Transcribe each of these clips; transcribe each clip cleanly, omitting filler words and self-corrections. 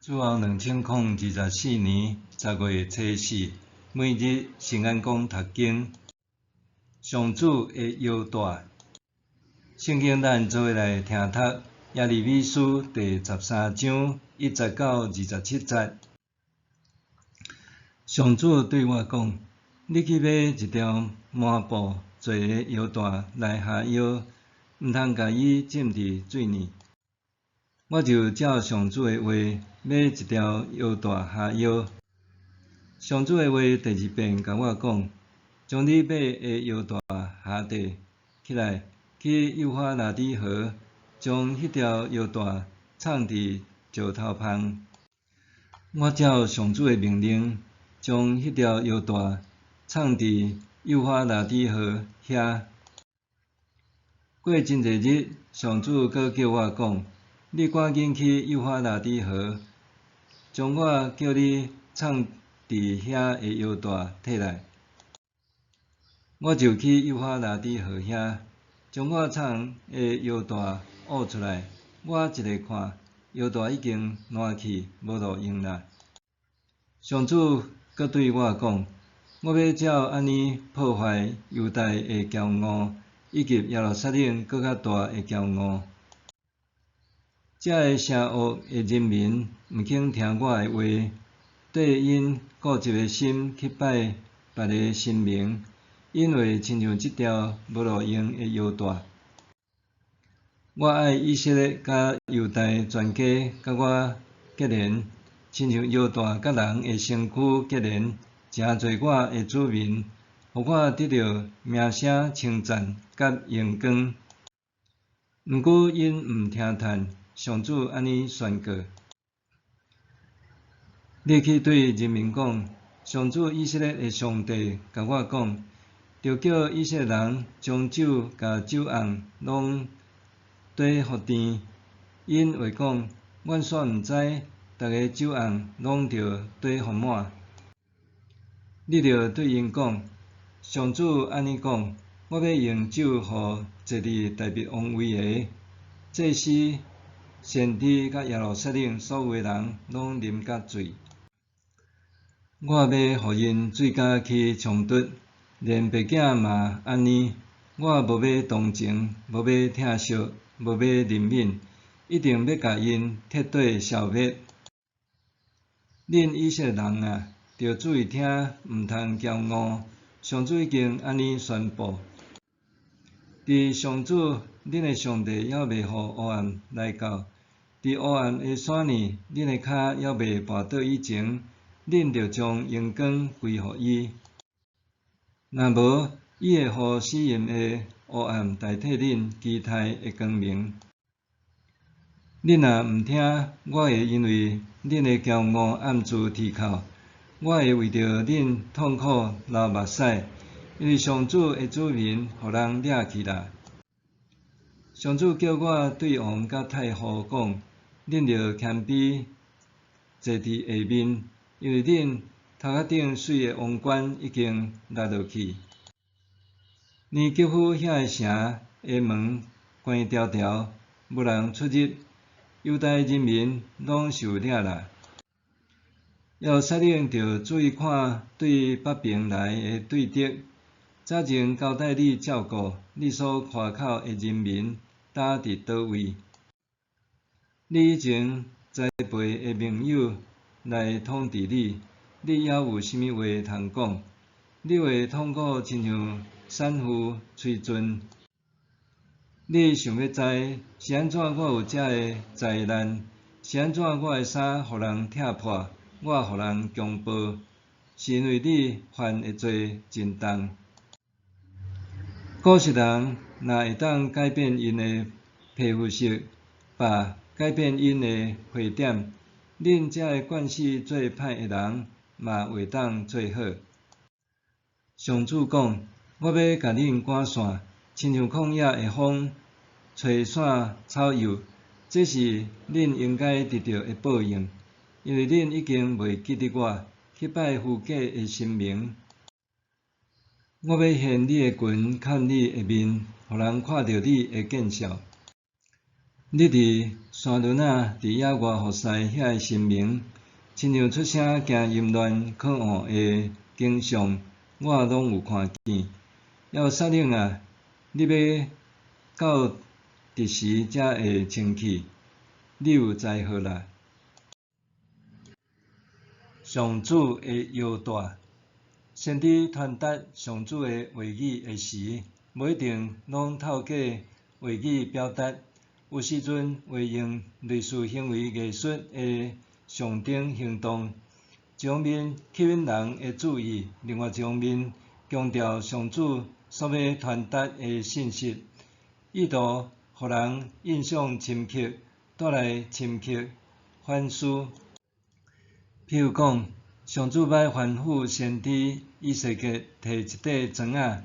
主后2024年10月初4，每日圣安宫读经，上主的犹大。圣经咱做伙来听读耶利米书第13章1节到27节。上主对我讲：你去买一条麻布，做个腰带来下腰，毋通甲伊浸伫水里。我就照上主的话买一条腰带下腰。上主的话第二遍甲我讲：将你买的腰带下地起来，去幼发拉底河，将迄条腰带藏伫石头旁。我照上主的命令，将迄条腰带藏伫幼发拉底河遐。过真侪日，上主阁叫我讲：你赶紧去幼发拉底河，将我叫你藏伫遐的腰带摕来。我就去幼发拉底河遐，将我藏的腰带挖出来。我一下看，腰带已经烂去，无路用啦。上主阁对我讲：我要照安尼破坏犹大的骄傲，以及耶路撒冷搁较大的骄傲。这个邪恶的人民毋肯听我的话，缀因固执的心去拜别个神明，因为亲像即条无路用的腰带。我爱以色列甲犹大全家甲我结连，亲像腰带甲人的身躯结连，诚侪我的子民，互我得到名声称赞甲荣光。毋过因毋听叹，上主安尼宣告：你去对人民讲，上主以色列的上帝甲我讲，着叫以色列人将酒甲酒甕拢綴互甜，因为讲，阮煞毋知，逐个酒甕拢着綴互满。你着对因讲，上主安尼讲：我要用酒互坐伫大卫王位的祭司、先知甲耶路撒冷所有的人拢啉甲醉。我要互因醉甲去冲突，连白囝嘛安尼。我无要同情，无要疼惜，无要怜悯，一定要甲因彻底消灭。恁以色列人啊，着注意听，毋通骄傲。上主已经安尼宣布：伫上主恁的上帝还未互黑暗来到，伫黑暗的山里，恁的脚还未绊倒以前，恁着将荣光归互伊。若无，伊会互死荫的黑暗代替恁期待的光明。恁若毋听，我会因为恁的骄傲暗自提口，我会为着恁痛苦流目屎，因为上主的子民互人掠去啦。上主叫我对王甲太后讲：恁着谦卑坐伫下面，因为恁头壳顶水的王冠已经落落去。尼基夫遐的城的门关条条，无人出入，犹大人民拢受掠啦。耶路撒冷着注意看对北边来的对敌，早前交代你照顾你所夸口的人民呾伫倒位。你以前栽培的盟友来统治你，你还有甚物话通讲？你话痛苦亲像产妇催阵。你想要知是安怎我有这个灾难？是安怎我的衫互人拆破，我互人强暴？是因为你犯的罪真重。古时人若会当改变因的皮肤色，把改变因的血点，恁这个惯势做歹的人嘛会当做好。上主讲：我要甲恁赶散，亲像旷野的风，吹散草叶。这是恁应该得到的报应，因为恁已经袂记得我，去拜虚假的神明。我要现你的裙，看你的面，互人看到你的见笑。你伫山峦仔伫野外服侍遐个神明，亲像出声惊淫乱可恶个景象，我拢有看见。要杀领啊！你要到伫时才会清气，你有知好啦。上主的摇带，先知传达上主的话语的时，无一定拢透过话语表达，有时阵会用类似行为艺术的象征行动，一方面吸引人的注意，另外一方面强调上主所要传达的信息，意图互人印象深刻，带来深刻反思。譬如讲，上主要吩咐先知以西结摕一块砖仔，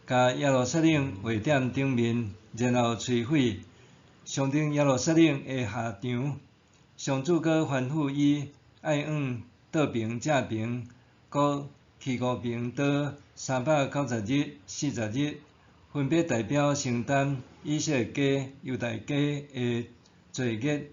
甲耶路撒冷画点顶面，然后摧毁，象征耶路撒冷的下场。上主阁吩咐伊爱往倒边正边各去5边倒390日、40日，分别代表承担以色列家、犹大家的罪孽。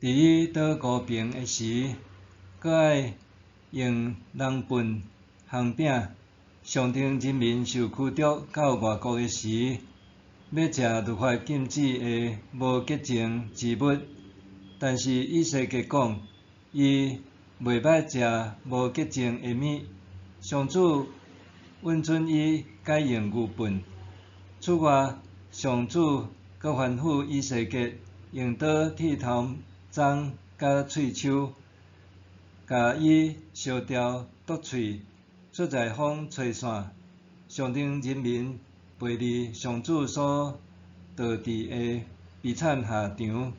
伫伊倒5边的时，阁爱用人粪烘饼，象征人民受驱逐到外国的时，要食律法禁止的无洁净之物。但是以西结讲，伊袂捌食无洁净的物。上主允准伊改用牛粪。此外，上主阁吩咐以西结用刀剃头鬃甲喙鬚，甲伊烧掉毒喙，做在风吹散，象征人民背离上主所导致的悲惨下场，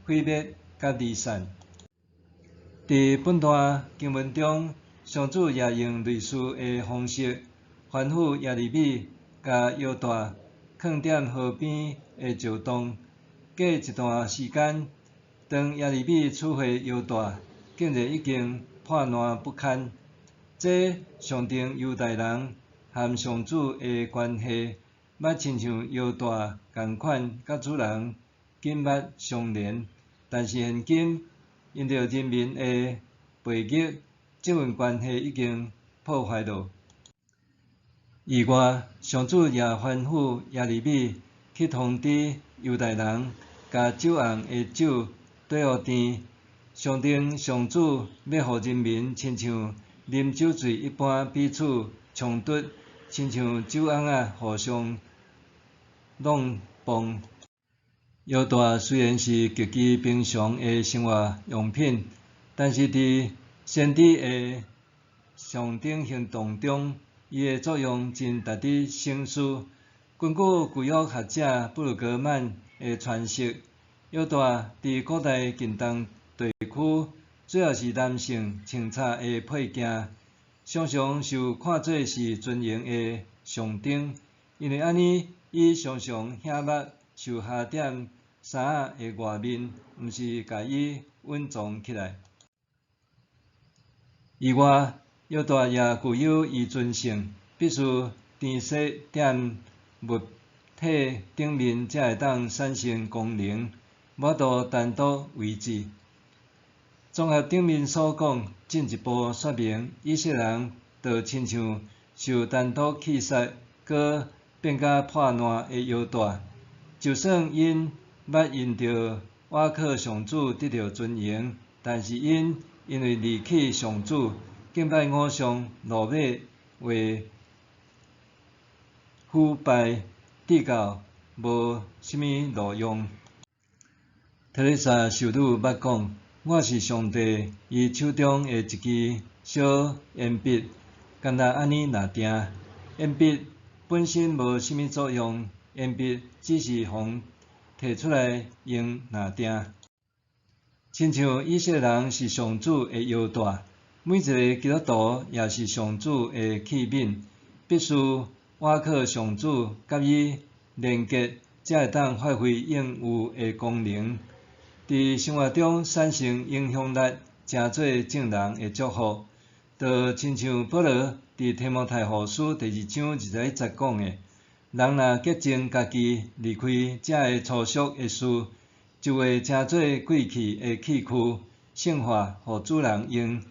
毁灭甲离散。伫本段经文中，上主也用类似的方式吩咐耶利米甲犹大放点河边的石洞。过一段时间，当耶利米处回犹大，竟然已经破烂不堪。这象征犹大人和上主的关系，捌亲像犹大共款，甲主人紧密相连。但是现今，因着人民的背逆，这份关系已经破坏了。以外，上主也吩咐耶利米去通知犹大人，甲酒甕的酒兑互甜，象征上主要互人民亲像啉酒醉一般彼此冲突，亲像酒甕仔互相弄崩。犹大虽然是极其平常的生活用品，但是伫先知的象征行动中，伊的作用真值得省思。根据旧约学者布鲁格曼的传说，犹大伫古代近东地区主要是男性穿插的配件，常常受看作是尊严的象征，因为安尼伊常常显目受下点衫仔的外面，毋是甲伊稳装起来。以外，犹大也具有依存性，必须填色点物体顶面才会当产生功能，无法度单独维持。综合顶面所讲，进一步说明以色列人就亲像受单独气杀，搁变甲破烂的犹大，就算因捌因着倚靠上主得到尊严，但是因为离弃上主，敬拜偶像、落马为腐败至到无什么路用。特蕾莎修女捌讲：“我是上帝伊手中的一支小铅笔，敢若安尼拿定。铅笔本身无什么作用，铅笔只是互摕出来用拿定。亲像以色列人是上主的犹大，每一个基督徒也是上主的器皿，必须倚靠上主，甲伊连结，才会当发挥应有的功能，伫生活中产生影响力，成做正人的祝福。就亲像保罗伫提摩太后书第2章21节讲的：“人若洁净家己，离开遮个粗俗的事，就会成做贵气的器躯，圣化，互主人用，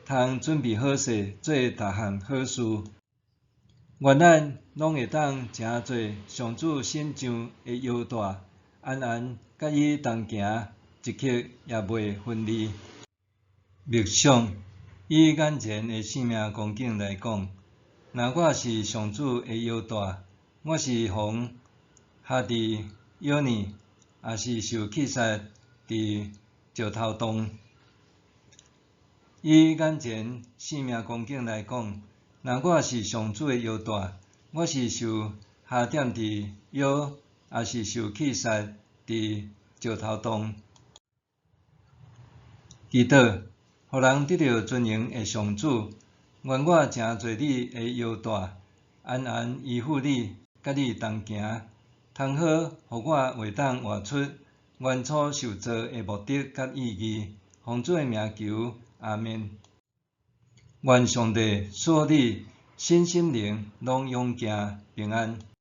通准备好势，做逐项好事。愿咱拢会当诚做上主心上的犹大，安安甲伊同行，一刻也袂分离。默想，以眼前的性命光景来讲，若我是上主的犹大，我是防下伫约尼，也是受气杀伫石头洞。以眼前性命光景来讲，若我是上主的犹大，我是受下点伫约，也是受气杀伫石头洞。祈祷，互人得到尊荣的上主，愿我诚做你的犹大，安安依附你，甲你同行，通好，互我会当活出原初受造的目的甲意义。奉主的名求，阿们。愿上帝赐你身心灵拢勇健平安。